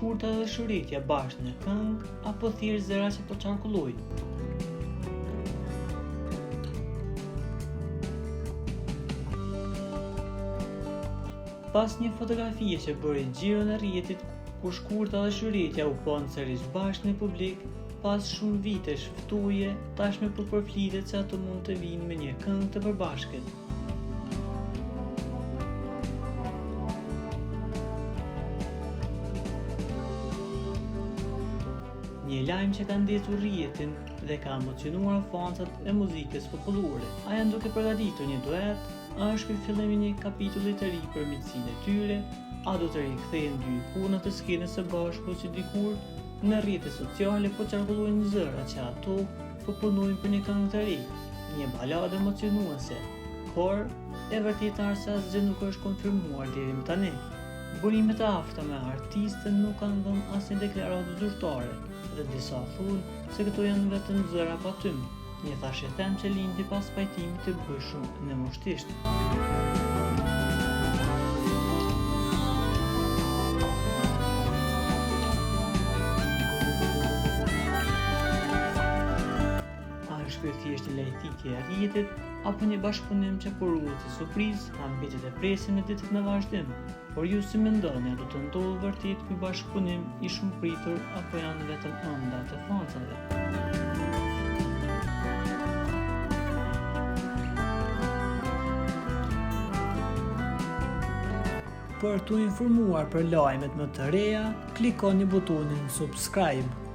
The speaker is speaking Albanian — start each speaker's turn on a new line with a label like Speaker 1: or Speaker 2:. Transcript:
Speaker 1: shkurta dhe shëritja bashkë në këngë apo thjesht zëra që po qarkullojnë. Pas një fotografie që bëri xhiron e rrjetit ku shkurta dhe shëritja u ponë sërish bashkë në publik, pas shumë vitesh ftuje, tashme po përflitet se ato mund të vinë me një këngë të përbashkët. Një lajm që ka ndezur rrjetin dhe ka emocionuar fansat e muzikës popullore. A janë duke përgatitur një duet? A është ky fillimi një kapitulli të ri për miqësinë e tyre? A do të rikthehen dy ikona të skenës së bashku si dikur? Në rrjetet sociale po qarkullojnë zëra që ato po punojnë për një këngë të re, një baladë emocionuese, por e vërtetar se asgjë nuk është konfirmuar deri më tani. Burimet e afta me artistën nuk kanë dhënë asnjë deklaratë zyrtare dhe disa thonë se këto janë vetëm zëra patym. Një thashë them që lindi pas pajtimit të bëshëm në mushtisht. A është ky thjesht një lajthitje e rrjetit apo një bashkëpunim që po ruhet si surprizë, ambicet e presin në ditët në vazhdim? Por ju si mendoni, a do të ndodhë vërtet ky bashkëpunim i shumë pritur apo janë vetëm ënda të fansave? Për të informuar për lajmet më të reja, klikoni butonin subscribe.